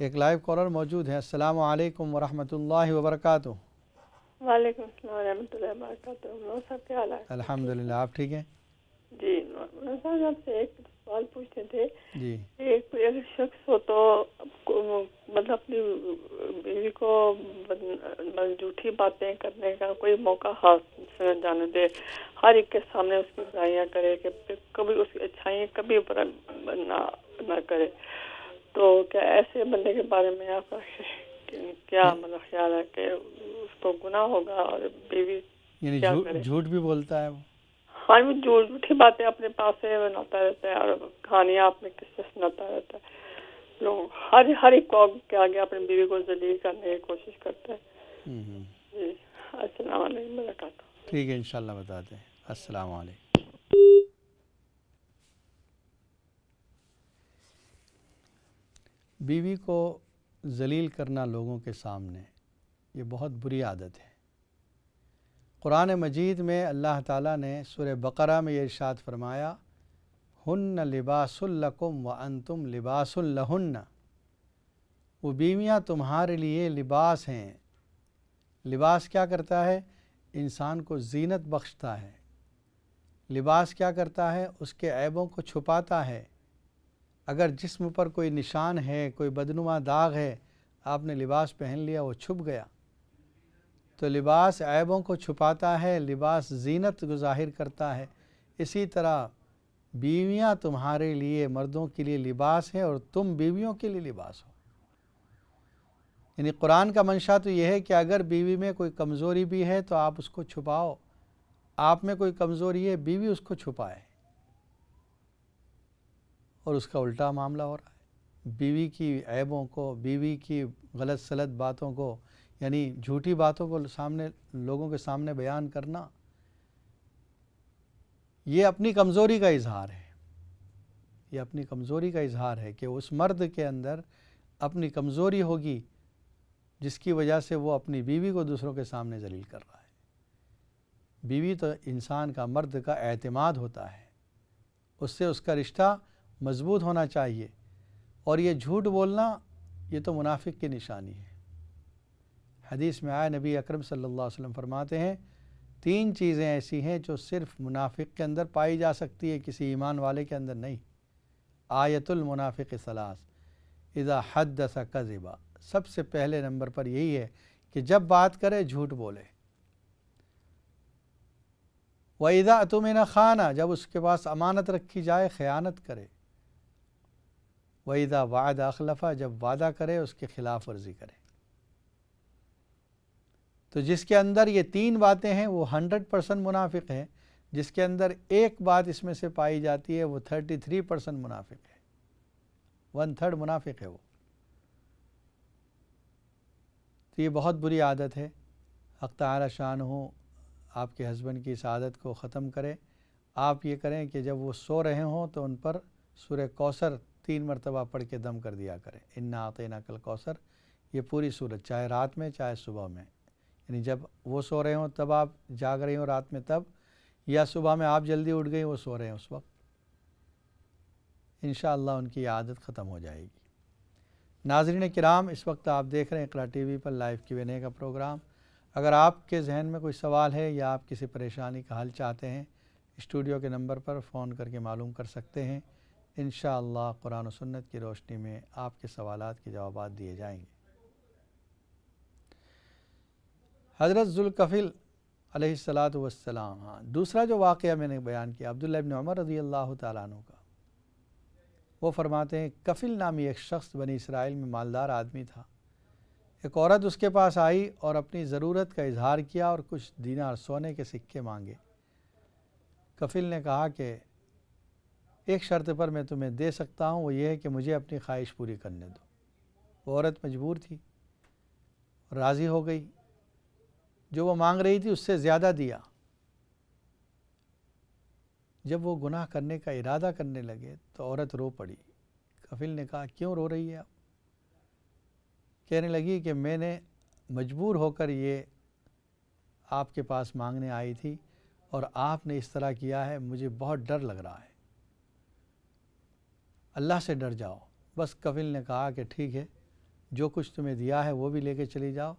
ایک live collar موجود ہے۔ السلام علیکم ورحمۃ اللہ وبرکاتہ۔ وعلیکم السلام ورحمۃ اللہ وبرکاتہ۔ مولانا صاحب کیا حال ہے؟ الحمدللہ، آپ ٹھیک ہیں؟ جی مولانا صاحب آپ سے ایک سوال پوچھنے تھے۔ جی ایک شخص ہو تو مطلب اپنی بیوی کو جھوٹی باتیں کرنے کا کوئی موقع ہاتھ سے جانے دے، ہر ایک کے سامنے اس کی برائیاں کرے، کہ کبھی اس کی اچھائیاں کبھی نہ کرے، تو کیا ایسے بندے کے بارے میں آپ کا کیا مطلب خیال ہے کہ اس کو گناہ ہوگا اور بیوی یعنی کیا کرے؟ جھوٹ بھی بولتا ہے وہ؟ ہاں وہ جھوٹی باتیں اپنے پاس سے بناتا رہتا ہے اور کہانیاں اپنے قصے سناتا رہتا ہے۔ لوگ ہر ایک کو کے آگے اپنی بیوی کو ذلیل کرنے کی کوشش کرتے ہیں۔ جی السلام علیکم وبرکاتہ۔ ٹھیک ہے، انشاءاللہ بتاتے ہیں۔ السلام علیکم۔ بیوی کو ذلیل کرنا لوگوں کے سامنے یہ بہت بری عادت ہے۔ قرآن مجید میں اللہ تعالیٰ نے سورہ بقرہ میں یہ ارشاد فرمایا، ہن لباس لکم وانتم لباس لہن، وہ بیویاں تمہارے لیے لباس ہیں۔ لباس کیا کرتا ہے؟ انسان کو زینت بخشتا ہے۔ لباس کیا کرتا ہے؟ اس کے عیبوں کو چھپاتا ہے۔ اگر جسم پر کوئی نشان ہے، کوئی بدنما داغ ہے، آپ نے لباس پہن لیا، وہ چھپ گیا، تو لباس عیبوں کو چھپاتا ہے، لباس زینت کو ظاہر کرتا ہے۔ اسی طرح بیویاں تمہارے لیے، مردوں کے لیے لباس ہیں اور تم بیویوں کے لیے لباس ہو۔ یعنی قرآن کا منشا تو یہ ہے کہ اگر بیوی میں کوئی کمزوری بھی ہے تو آپ اس کو چھپاؤ، آپ میں کوئی کمزوری ہے، بیوی اس کو چھپائے، اور اس کا الٹا معاملہ ہو رہا ہے۔ بیوی کی عیبوں کو، بیوی کی غلط سلط باتوں کو، یعنی جھوٹی باتوں کو لوگوں کے سامنے بیان کرنا، یہ اپنی کمزوری کا اظہار ہے۔ یہ اپنی کمزوری کا اظہار ہے کہ اس مرد کے اندر اپنی کمزوری ہوگی جس کی وجہ سے وہ اپنی بیوی کو دوسروں کے سامنے ذلیل کر رہا ہے۔ بیوی تو انسان کا، مرد کا اعتماد ہوتا ہے، اس سے اس کا رشتہ مضبوط ہونا چاہیے، اور یہ جھوٹ بولنا یہ تو منافق کی نشانی ہے۔ حدیث میں آیا، نبی اکرم صلی اللہ علیہ وسلم فرماتے ہیں، 3 چیزیں ایسی ہیں جو صرف منافق کے اندر پائی جا سکتی ہے، کسی ایمان والے کے اندر نہیں۔ آیت المنافق ثلاث، اذا حدث کذب، سب سے پہلے نمبر پر یہی ہے کہ جب بات کرے جھوٹ بولے۔ وَإِذَا اؤْتُمِنَ خَانَ، جب اس کے پاس امانت رکھی جائے خیانت کرے۔ وَإِذَا وَعَدَ أَخْلَفَ، جب وعدہ کرے اس کے خلاف ورزی کرے۔ تو جس کے اندر یہ 3 باتیں ہیں وہ 100% منافق ہے، جس کے اندر ایک بات اس میں سے پائی جاتی ہے وہ 33% منافق ہے، 1/3 منافق ہے وہ۔ تو یہ بہت بری عادت ہے۔ حق تعالی شانہ آپ کے ہسبینڈ کی اس عادت کو ختم کرے۔ آپ یہ کریں کہ جب وہ سو رہے ہوں تو ان پر سورہ کوثر 3 مرتبہ پڑھ کے دم کر دیا کریں، انا اعطیناک الکوثر، یہ پوری سورت، چاہے رات میں چاہے صبح میں، یعنی جب وہ سو رہے ہوں تب آپ جاگ رہی ہوں رات میں تب، یا صبح میں آپ جلدی اٹھ گئی وہ سو رہے ہیں اس وقت، انشاءاللہ ان کی عادت ختم ہو جائے گی۔ ناظرین کرام، اس وقت آپ دیکھ رہے ہیں اقرا ٹی وی پر لائیو Q&A کا پروگرام۔ اگر آپ کے ذہن میں کوئی سوال ہے یا آپ کسی پریشانی کا حل چاہتے ہیں، اسٹوڈیو کے نمبر پر فون کر کے معلوم کر سکتے ہیں۔ انشاءاللہ قرآن و سنت کی روشنی میں آپ کے سوالات کے جوابات دیے جائیں گے۔ حضرت ذوالکفل علیہ السلام، دوسرا جو واقعہ میں نے بیان کیا عبداللہ ابن عمر رضی اللہ تعالیٰ عنہ کا، وہ فرماتے ہیں کفل نامی ایک شخص بنی اسرائیل میں مالدار آدمی تھا۔ ایک عورت اس کے پاس آئی اور اپنی ضرورت کا اظہار کیا اور کچھ دینار سونے کے سکے مانگے۔ کفل نے کہا کہ ایک شرط پر میں تمہیں دے سکتا ہوں، وہ یہ ہے کہ مجھے اپنی خواہش پوری کرنے دو۔ وہ عورت مجبور تھی، راضی ہو گئی، جو وہ مانگ رہی تھی اس سے زیادہ دیا۔ جب وہ گناہ کرنے کا ارادہ کرنے لگے تو عورت رو پڑی۔ کفل نے کہا کیوں رو رہی ہے آپ؟ کہنے لگی کہ میں نے مجبور ہو کر یہ آپ کے پاس مانگنے آئی تھی اور آپ نے اس طرح کیا ہے، مجھے بہت ڈر لگ رہا ہے، اللہ سے ڈر جاؤ۔ بس کفل نے کہا کہ ٹھیک ہے، جو کچھ تمہیں دیا ہے وہ بھی لے کے چلی جاؤ،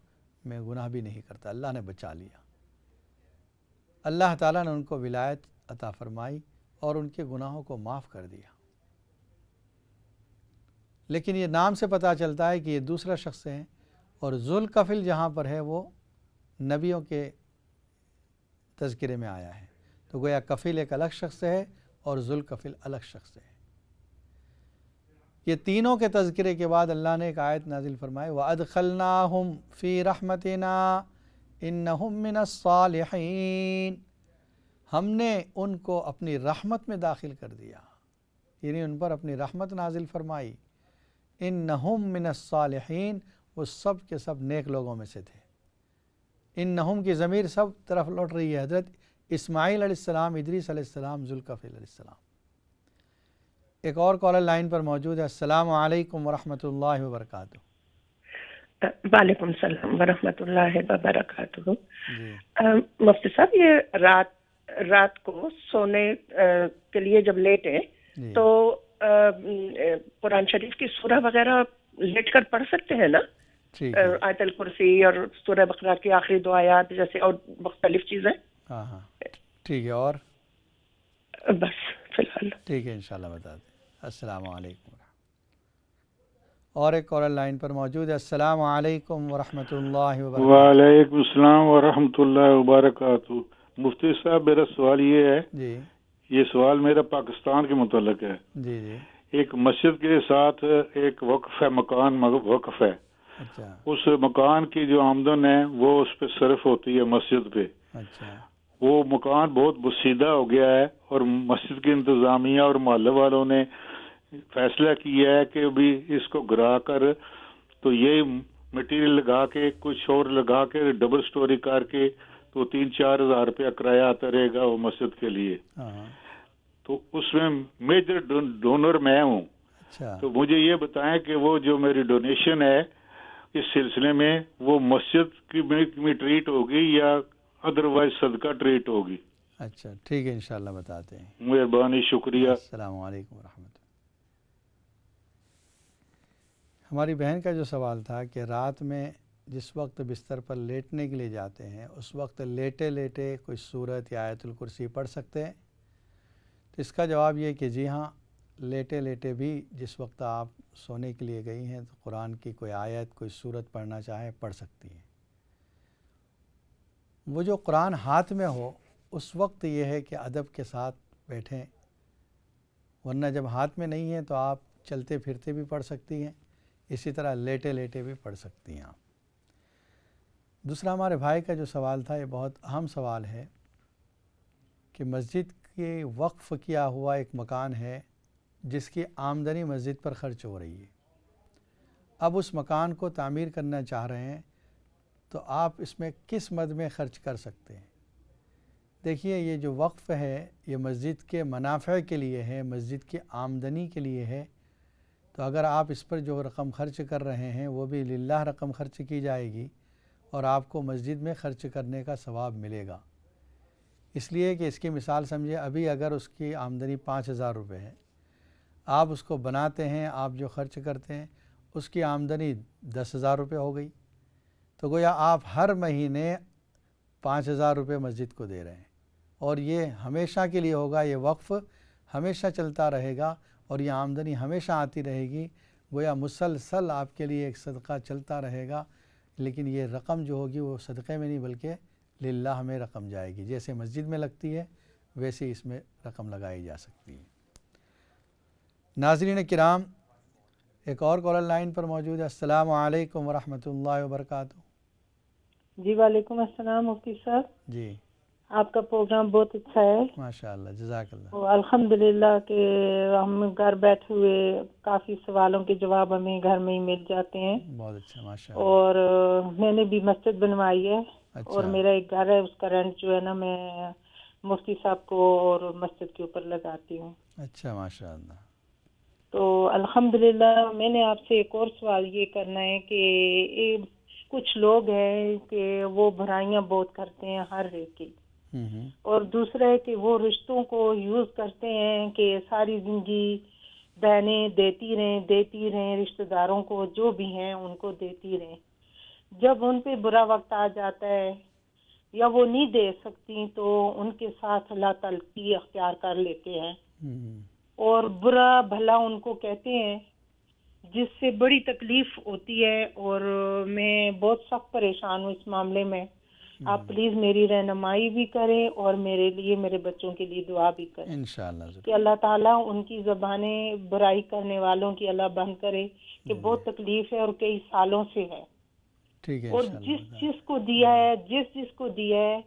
میں گناہ بھی نہیں کرتا۔ اللہ نے بچا لیا، اللہ تعالیٰ نے ان کو ولایت عطا فرمائی اور ان کے گناہوں کو معاف کر دیا۔ لیکن یہ نام سے پتہ چلتا ہے کہ یہ دوسرا شخص ہے، اور ذوالکفل جہاں پر ہے وہ نبیوں کے تذکرے میں آیا ہے، تو گویا کفیل ایک الگ شخص ہے اور ذوالکفل الگ شخص ہے۔ یہ تینوں کے تذکرے کے بعد اللہ نے ایک آیت نازل فرمائی، وَأَدْخَلْنَاهُمْ فِي رَحْمَتِنَا إِنَّهُمْ مِنَ الصَّالِحِينَ، ہم نے ان کو اپنی رحمت میں داخل کر دیا، یعنی ان پر اپنی رحمت نازل فرمائی۔ إِنَّهُمْ مِنَ الصَّالِحِينَ، وہ سب کے سب نیک لوگوں میں سے تھے۔ انہم کی ضمیر سب طرف لوٹ رہی ہے، حضرت اسماعیل علیہ السلام، ادریس علیہ السلام، ذوالکفل علیہ السلام۔ ایک اور کالر لائن پر موجود ہے۔ السلام علیکم ورحمۃ اللہ وبرکاتہ۔ وعلیکم السلام ورحمۃ اللہ وبرکاتہ۔ جی مفتی صاحب، یہ رات کو سونے کے لیے جب لیٹے جی تو قرآن شریف کی سورہ وغیرہ لیٹ کر پڑھ سکتے ہیں نا؟ ٹھیک ہے، آیت الکرسی اور سورہ بقرہ کی آخری دو آیات جیسے، اور مختلف چیزیں۔ ہاں ہاں ٹھیک ہے، اور بس فی الحال ٹھیک ہے، انشاءاللہ بتا دیں۔ السلام علیکم۔ اور ایک کالر لائن پر موجود ہے۔ السلام علیکم ورحمۃ اللہ وبرکاتہ۔ وعلیکم السلام ورحمۃ اللہ وبرکاتہ۔ مفتی صاحب، میرا سوال یہ ہے، جی یہ سوال میرا پاکستان کے متعلق ہے۔ جی جی ایک مسجد کے ساتھ ایک وقف ہے، مکان وقف ہے، اچھا اس مکان کی جو آمدن ہے وہ اس پہ صرف ہوتی ہے مسجد پہ۔ اچھا وہ مکان بہت بسیدہ ہو گیا ہے اور مسجد کی انتظامیہ اور محلے والوں نے فیصلہ کیا ہے کہ ابھی اس کو گرا کر تو یہ مٹیریل لگا کے کچھ اور لگا کے ڈبل سٹوری کر کے تو 3-4 ہزار روپیہ کرایہ آتا رہے گا وہ مسجد کے لیے۔ ہاں تو اس میں میجر ڈونر میں ہوں، اچھا تو مجھے یہ بتائیں کہ وہ جو میری ڈونیشن ہے اس سلسلے میں وہ مسجد کی میں ٹریٹ ہوگی یا ادروائز صدقہ ٹریٹ ہوگی؟ اچھا ٹھیک ہے، انشاءاللہ بتاتے ہیں۔ مہربانی، شکریہ۔ السلام علیکم ورحمۃ اللہ۔ ہماری بہن کا جو سوال تھا کہ رات میں جس وقت بستر پر لیٹنے کے لیے جاتے ہیں اس وقت لیٹے لیٹے کوئی سورت یا آیت الکرسی پڑھ سکتے ہیں؟ تو اس کا جواب یہ کہ جی ہاں، لیٹے لیٹے بھی جس وقت آپ سونے کے لیے گئی ہیں تو قرآن کی کوئی آیت کوئی سورت پڑھنا چاہیں پڑھ سکتی ہیں۔ وہ جو قرآن ہاتھ میں ہو اس وقت یہ ہے کہ ادب کے ساتھ بیٹھیں، ورنہ جب ہاتھ میں نہیں ہے تو آپ چلتے پھرتے بھی پڑھ سکتی ہیں، اسی طرح لیٹے لیٹے بھی پڑھ سکتی ہیں آپ۔ دوسرا ہمارے بھائی کا جو سوال تھا یہ بہت اہم سوال ہے کہ مسجد کے وقف کیا ہوا ایک مکان ہے جس کی آمدنی مسجد پر خرچ ہو رہی ہے، اب اس مکان کو تعمیر کرنا چاہ رہے ہیں تو آپ اس میں کس مد میں خرچ کر سکتے ہیں؟ دیکھیے، یہ جو وقف ہے یہ مسجد کے منافع کے لیے ہے، مسجد کی آمدنی کے لیے ہے، تو اگر آپ اس پر جو رقم خرچ کر رہے ہیں وہ بھی للہ رقم خرچ کی جائے گی اور آپ کو مسجد میں خرچ کرنے کا ثواب ملے گا۔ اس لیے کہ اس کی مثال سمجھے، ابھی اگر اس کی آمدنی 5,000 روپے ہے، آپ اس کو بناتے ہیں، آپ جو خرچ کرتے ہیں اس کی آمدنی 10,000 روپے ہو گئی، تو گویا آپ ہر مہینے 5,000 روپے مسجد کو دے رہے ہیں، اور یہ ہمیشہ کے لیے ہوگا، یہ وقف ہمیشہ چلتا رہے گا اور یہ آمدنی ہمیشہ آتی رہے گی، گویا مسلسل آپ کے لیے ایک صدقہ چلتا رہے گا، لیکن یہ رقم جو ہوگی وہ صدقے میں نہیں بلکہ للہ ہمیں رقم جائے گی، جیسے مسجد میں لگتی ہے ویسے اس میں رقم لگائی جا سکتی ہے۔ ناظرین کرام، ایک اور کالر لائن پر موجود ہے۔ السلام علیکم ورحمۃ اللہ وبرکاتہ۔ جی وعلیکم السلام مفتی صاحب، جی آپ کا پروگرام بہت اچھا ہے، ماشاء اللہ، جزاک اللہ۔ الحمدللہ کہ ہم گھر بیٹھے ہوئے کافی سوالوں کے جواب ہمیں گھر میں ہی مل جاتے ہیں، بہت اچھا، ماشاء اللہ۔ اور میں نے بھی مسجد بنوائی ہے، اچھا اور میرا ایک گھر ہے، اس کا رینٹ جو ہے نا میں مفتی صاحب کو اور مسجد کے اوپر لگاتی ہوں۔ اچھا، ماشاء اللہ۔ تو الحمدللہ میں نے آپ سے ایک اور سوال یہ کرنا ہے کہ کچھ لوگ ہیں کہ وہ برائیاں بہت کرتے ہیں ہر ایک کی، اور دوسرا ہے کہ وہ رشتوں کو یوز کرتے ہیں کہ ساری زندگی بہنیں دیتی رہیں، رشتہ داروں کو جو بھی ہیں ان کو دیتی رہیں. جب ان پہ برا وقت آ جاتا ہے یا وہ نہیں دے سکتی تو ان کے ساتھ اللہ تلقی اختیار کر لیتے ہیں اور برا بھلا ان کو کہتے ہیں، جس سے بڑی تکلیف ہوتی ہے اور میں بہت سخت پریشان ہوں اس معاملے میں. آپ پلیز میری رہنمائی بھی کریں اور میرے لیے، میرے بچوں کے لیے دعا بھی کریں انشاءاللہ ضرور. کہ اللہ تعالیٰ ان کی زبانیں برائی کرنے والوں کی اللہ بند کرے کہ بہت تکلیف ہے اور کئی سالوں سے ہے. ٹھیک ہے اور جس کو دیا ہے، جس کو دیا ہے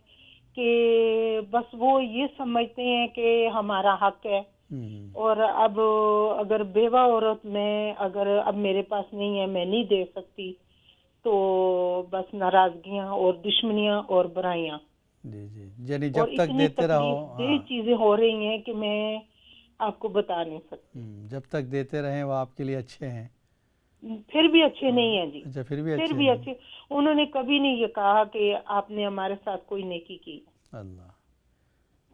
کہ بس وہ یہ سمجھتے ہیں کہ ہمارا حق ہے. اور اب اگر بیوہ عورت میں اگر اب میرے پاس نہیں ہے، میں نہیں دے سکتی، تو بس ناراضگیاں اور دشمنیاں اور برائیاں. جی جی، یعنی اور جب تک اتنی دیتے رہو. تکلیف دہ چیزیں ہو رہی ہیں کہ میں آپ کو بتا نہیں سکتی. جب تک دیتے رہیں وہ آپ کے لیے اچھے ہیں. پھر بھی اچھے نہیں ہیں جی. اچھا، پھر بھی اچھے. انہوں نے کبھی نہیں یہ کہا کہ آپ نے ہمارے ساتھ کوئی نیکی کی. اللہ.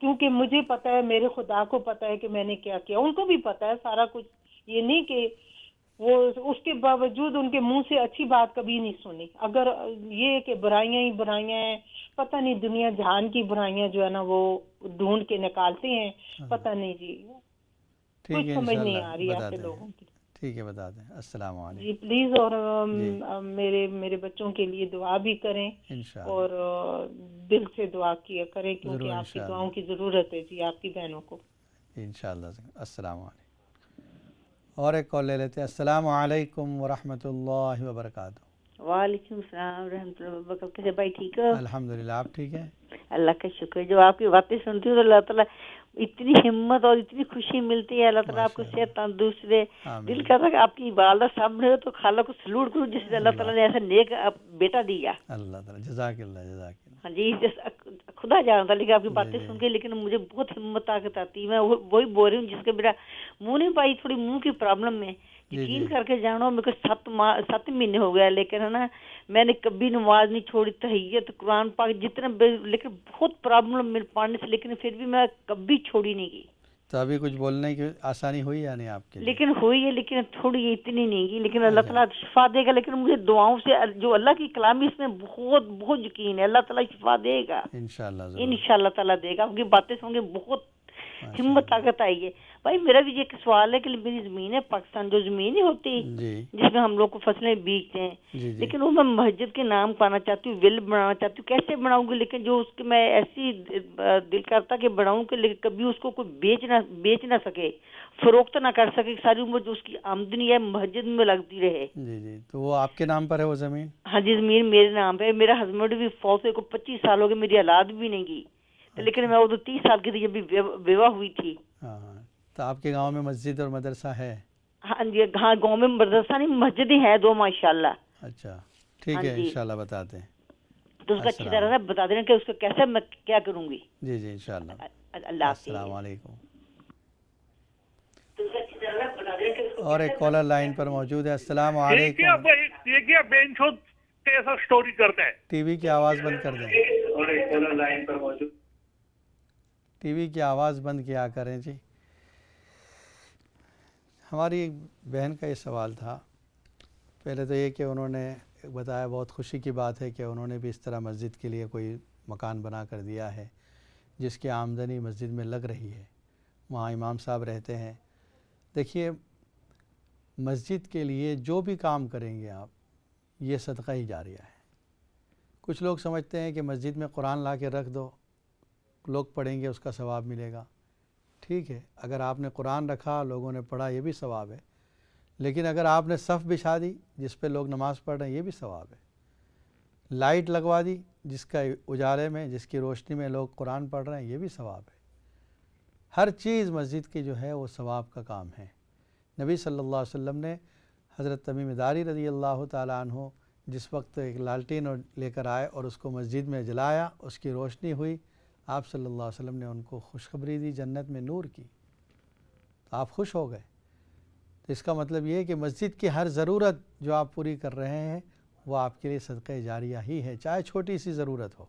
کیونکہ مجھے پتا ہے، میرے خدا کو پتا ہے کہ میں نے کیا کیا، ان کو بھی پتا ہے سارا کچھ. یہ نہیں کہ وہ اس کے باوجود ان کے منہ سے اچھی بات کبھی نہیں سنی. اگر یہ کہ برائیاں ہی برائیاں ہیں، پتہ نہیں دنیا جہان کی برائیاں جو ہے نا وہ ڈھونڈ کے نکالتے ہیں. پتہ نہیں جی، ٹھیک کچھ ہے، سمجھ نہیں انشاءاللہ آ رہی بتا آپ دیں. لوگوں کی. ٹھیک ہے، بتا دیں. السلام علیکم. جی پلیز. اور میرے بچوں کے لیے دعا بھی کریں انشاءاللہ. اور دل سے دعا کیا کریں کیونکہ ضرور آپ کی انشاءاللہ. دعاؤں کی ضرورت ہے جی آپ کی بہنوں کو. انشاءاللہ. السلام علیکم. اور ایک کال لے لیتے ہیں. السلام علیکم ورحمۃ اللہ وبرکاتہ. وعلیکم السلام ورحمۃ اللہ وبرکاتہ. کیسے بھائی، ٹھیک ہو؟ الحمدللہ. آپ ٹھیک ہیں؟ اللہ کا شکر ہے. جو آپ کی باتیں سنتی ہوں تو اللہ تعالیٰ اتنی ہمت اور اتنی خوشی ملتی ہے. اللہ تعالیٰ آپ کو صحت تندرست دے. دل کرتا ہے کہ آپ کی والدہ سامنے ہو تو خالہ کو سلوٹ کروں جس سے اللہ تعالیٰ نے ایسا نیک بیٹا دیا. اللہ تعالیٰ جزاک اللہ. جزاک اللہ. ہاں جی، خدا جانتا. لیکن آپ کی باتیں سن کے لیکن مجھے بہت ہمت طاقت آتی ہے. میں وہی بول رہی ہوں جس کے بیٹا منہ نہیں پائی، تھوڑی منہ کی پرابلم ہے. یقین کر کے جانو میرے کو 7 مہینے ہو گیا، لیکن ہے نا میں نے کبھی نماز نہیں چھوڑی، تہیت قرآن پاک جتنا، لیکن بہت پرابلم میرے پڑھنے سے، لیکن پھر بھی میں کبھی چھوڑی نہیں گئی. تو ابھی کچھ بولنے کی آسانی ہوئی یا نہیں آپ کے لیے؟ لیکن ہوئی ہے، لیکن تھوڑی اتنی نہیں گی. لیکن اللہ تعالیٰ شفا دے گا. لیکن مجھے دعاؤں سے جو اللہ کی کلام ہے اس میں بہت بہت یقین ہے. اللہ تعالیٰ شفا دے گا انشاءاللہ. انشاءاللہ تعالیٰ دے گا. ان کی باتیں سن کے بہت ہمت طاقت آئی ہے. بھائی میرا بھی ایک سوال ہے کہ میری زمین ہے پاکستان، جو زمین ہوتی جس میں ہم لوگ کو فصلیں بیجتے ہیں، لیکن وہ میں مسجد کے نام پانا چاہتی ہوں، ول بنانا چاہتی ہوں. کیسے بناؤں گی؟ لیکن جو اس کے میں ایسی دل کرتا کہ بناؤں کہ لیکن کبھی اس کو کوئی بیچ نہ سکے، فروخت نہ کر سکے. ساری عمر جو اس کی آمدنی ہے مسجد میں لگتی رہے. جی. تو وہ آپ کے نام پر ہے وہ زمین؟ ہاں جی، زمین میرے نام پہ. میرا ہسبینڈ بھی فوت کو 25 سال ہو گئے، میری اولاد بھی نہیں گئی. لیکن میں وہ تو 30 سال کی تھی جب بیوہ ہوئی تھی. ہاں. تو آپ کے گاؤں میں مسجد اور مدرسہ ہے؟ ہاں جی. ہاں گاؤں میں مدرسہ نہیں، مسجد ہی ہیں 2 ماشاءاللہ. اچھا ٹھیک ہے، انشاءاللہ بتاتے ہیں. تو اس کا اچھی طرح بتا دینا کہ اس کو کیسے میں کیا کروں گی. جی انشاءاللہ. اللہ حافظ. السلام علیکم. اور ایک کالر لائن پر موجود ہے. السلام علیکم. یہ کیا بینچ کیسا سٹوری کرتا ہے؟ ٹی وی کی آواز بند کر دیں. اور ایک کالر لائن پر موجود. ٹی وی کی آواز بند کیا کریں جی. ہماری ایک بہن کا یہ سوال تھا. پہلے تو یہ کہ انہوں نے بتایا بہت خوشی کی بات ہے کہ انہوں نے بھی اس طرح مسجد کے لیے کوئی مکان بنا کر دیا ہے جس کی آمدنی مسجد میں لگ رہی ہے. وہاں امام صاحب رہتے ہیں. دیکھیے مسجد کے لیے جو بھی کام کریں گے آپ، یہ صدقہ ہی جاریہ ہے. کچھ لوگ سمجھتے ہیں کہ مسجد میں قرآن لا کے رکھ دو، لوگ پڑھیں گے اس کا ثواب ملے گا. ٹھیک ہے، اگر آپ نے قرآن رکھا، لوگوں نے پڑھا، یہ بھی ثواب ہے. لیکن اگر آپ نے صف بچھا دی جس پہ لوگ نماز پڑھ رہے ہیں، یہ بھی ثواب ہے. لائٹ لگوا دی جس کا اجالے میں، جس کی روشنی میں لوگ قرآن پڑھ رہے ہیں، یہ بھی ثواب ہے. ہر چیز مسجد کی جو ہے وہ ثواب کا کام ہے. نبی صلی اللہ علیہ وسلم نے حضرت تمیم داری رضی اللہ تعالیٰ عنہ جس وقت ایک لالٹین لے کر آئے اور اس کو مسجد میں جلایا، اس کی روشنی ہوئی، آپ صلی اللہ علیہ وسلم نے ان کو خوشخبری دی جنت میں نور کی. تو آپ خوش ہو گئے. تو اس کا مطلب یہ ہے کہ مسجد کی ہر ضرورت جو آپ پوری کر رہے ہیں وہ آپ کے لیے صدقہ جاریہ ہی ہے، چاہے چھوٹی سی ضرورت ہو.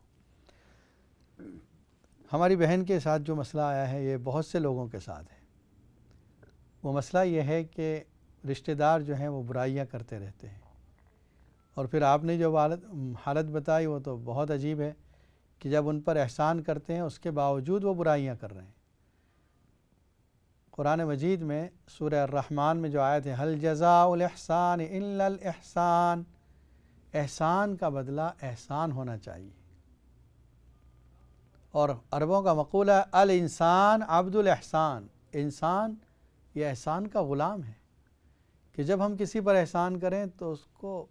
ہماری بہن کے ساتھ جو مسئلہ آیا ہے یہ بہت سے لوگوں کے ساتھ ہے. وہ مسئلہ یہ ہے کہ رشتہ دار جو ہیں وہ برائیاں کرتے رہتے ہیں، اور پھر آپ نے جو حالت بتائی وہ تو بہت عجیب ہے کہ جب ان پر احسان کرتے ہیں اس کے باوجود وہ برائیاں کر رہے ہیں۔ قرآن مجید میں سورہ الرحمن میں جو آیت ہے حل جزاء الاحسان الا الاحسان، احسان کا بدلہ احسان ہونا چاہیے، اور عربوں کا مقولہ ہے الانسان عبد الاحسان، انسان یہ احسان کا غلام ہے، کہ جب ہم کسی پر احسان کریں تو اس کو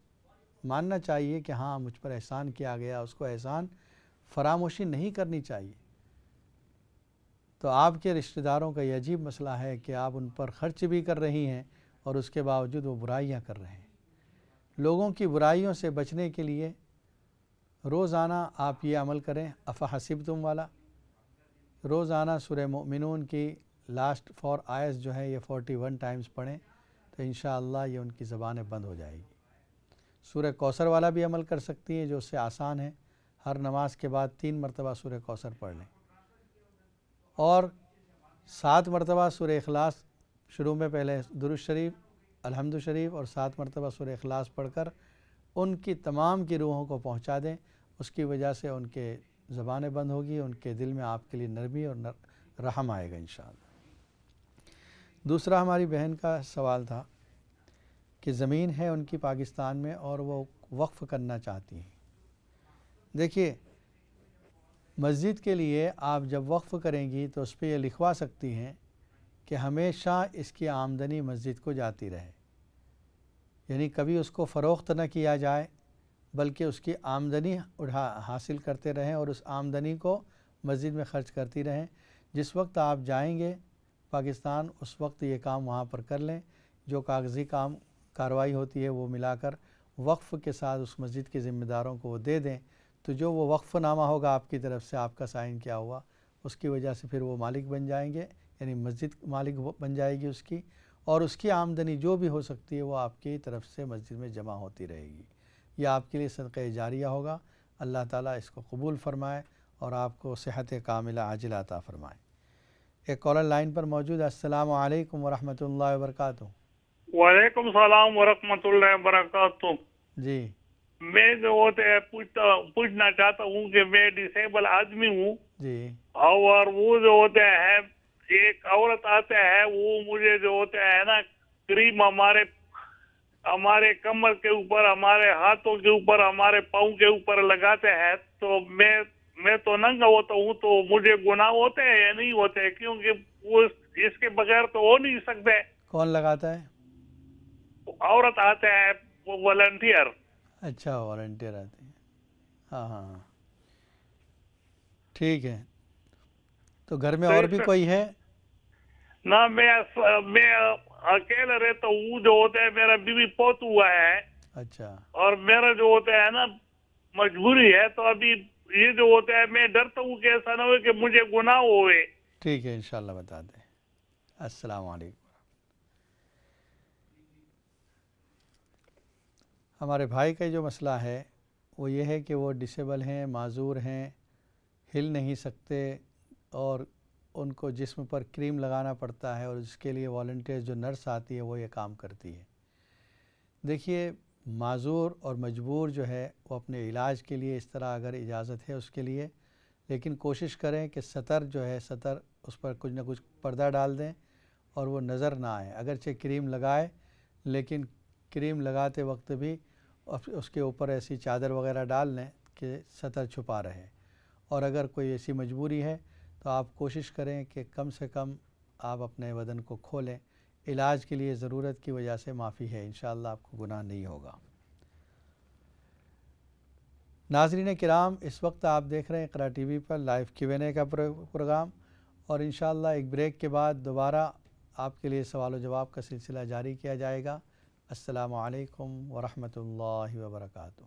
ماننا چاہیے کہ ہاں مجھ پر احسان کیا گیا، اس کو احسان فراموشی نہیں کرنی چاہیے۔ تو آپ کے رشتہ داروں کا یہ عجیب مسئلہ ہے کہ آپ ان پر خرچ بھی کر رہی ہیں اور اس کے باوجود وہ برائیاں کر رہے ہیں۔ لوگوں کی برائیوں سے بچنے کے لیے روزانہ آپ یہ عمل کریں، افحسبتم والا، روزانہ سورہ مؤمنون کی لاسٹ 4 آیتس جو ہے یہ 41 ٹائمز پڑھیں تو انشاءاللہ یہ ان کی زبانیں بند ہو جائے گی۔ سورہ کوثر والا بھی عمل کر سکتی ہیں جو اس سے آسان ہے، ہر نماز کے بعد 3 مرتبہ سورہ کوثر پڑھ لیں، اور 7 مرتبہ سورہ اخلاص شروع میں پہلے درود شریف، الحمد شریف اور 7 مرتبہ سورہ اخلاص پڑھ کر ان کی تمام کی روحوں کو پہنچا دیں، اس کی وجہ سے ان کے زبانیں بند ہوگی، ان کے دل میں آپ کے لیے نرمی اور رحم آئے گا انشاءاللہ۔ دوسرا ہماری بہن کا سوال تھا کہ زمین ہے ان کی پاکستان میں اور وہ وقف کرنا چاہتی ہیں۔ دیکھیے، مسجد کے لیے آپ جب وقف کریں گی تو اس پہ یہ لکھوا سکتی ہیں کہ ہمیشہ اس کی آمدنی مسجد کو جاتی رہے، یعنی کبھی اس کو فروخت نہ کیا جائے بلکہ اس کی آمدنی حاصل کرتے رہیں اور اس آمدنی کو مسجد میں خرچ کرتی رہیں۔ جس وقت آپ جائیں گے پاکستان اس وقت یہ کام وہاں پر کر لیں، جو کاغذی کارروائی ہوتی ہے وہ ملا کر وقف کے ساتھ اس مسجد کے ذمہ داروں کو وہ دے دیں، تو جو وہ وقف نامہ ہوگا آپ کی طرف سے آپ کا سائن کیا ہوا، اس کی وجہ سے پھر وہ مالک بن جائیں گے، یعنی مسجد مالک بن جائے گی اس کی، اور اس کی آمدنی جو بھی ہو سکتی ہے وہ آپ کی طرف سے مسجد میں جمع ہوتی رہے گی۔ یہ آپ کے لیے صدقہ جاریہ ہوگا۔ اللہ تعالیٰ اس کو قبول فرمائے اور آپ کو صحت کاملہ عاجلہ عطا فرمائے۔ ایک کالر لائن پر موجود ہے۔ السلام علیکم ورحمۃ اللہ وبرکاتہ۔ وعلیکم السلام ورحمۃ اللہ وبرکاتہ۔ جی، میں جو ہوتے ہے پوچھنا چاہتا ہوں کہ میں ڈسیبل آدمی ہوں جی، اور وہ جو ہوتے ہیں ایک عورت آتے ہیں، وہ مجھے جو ہوتے ہیں نا کریم ہمارے کمر کے اوپر، ہمارے ہاتھوں کے اوپر، ہمارے پاؤں کے اوپر لگاتے ہیں، تو میں تو ننگا ہوتا ہوں، تو مجھے گناہ ہوتے ہیں یا نہیں ہوتے؟ کیونکہ وہ اس کے بغیر تو ہو نہیں سکتے۔ کون لگاتا ہے؟ عورت آتے ہیں، وہ والنٹیئر۔ اچھا، والنٹیئر آتے ہیں، ہاں ہاں ہاں، ٹھیک ہے۔ تو گھر میں اور بھی کوئی ہے؟ نہ، میں اکیلا رہتا ہوں، جو ہوتا ہے میرا بیوی پوت ہوا ہے۔ اچھا، اور میرا جو ہوتا ہے نا مجبوری ہے، تو ابھی یہ جو ہوتا ہے میں ڈرتا ہوں کہ ایسا نہ ہو کہ مجھے گناہ ہوئے۔ ٹھیک ہے، انشاءاللہ بتا دیں۔ السلام علیکم۔ ہمارے بھائی کا جو مسئلہ ہے وہ یہ ہے کہ وہ ڈسیبل ہیں، معذور ہیں، ہل نہیں سکتے، اور ان کو جسم پر کریم لگانا پڑتا ہے، اور اس کے لیے والنٹیئر جو نرس آتی ہے وہ یہ کام کرتی ہے۔ دیکھیے، معذور اور مجبور جو ہے وہ اپنے علاج کے لیے اس طرح اگر اجازت ہے اس کے لیے، لیکن کوشش کریں کہ سطر جو ہے سطر اس پر کچھ نہ کچھ پردہ ڈال دیں اور وہ نظر نہ آئے، اگرچہ کریم لگائے لیکن کریم لگاتے وقت بھی اس کے اوپر ایسی چادر وغیرہ ڈال لیں کہ سطر چھپا رہے۔ اور اگر کوئی ایسی مجبوری ہے تو آپ کوشش کریں کہ کم سے کم آپ اپنے بدن کو کھولیں، علاج کے لیے ضرورت کی وجہ سے معافی ہے، انشاءاللہ آپ کو گناہ نہیں ہوگا۔ ناظرین کرام، اس وقت آپ دیکھ رہے ہیں اقرا ٹی وی پر لائیو Q&A کا پروگرام، اور انشاءاللہ ایک بریک کے بعد دوبارہ آپ کے لیے سوال و جواب کا سلسلہ جاری کیا جائے گا۔ السلام علیکم ورحمۃ اللہ وبرکاتہ۔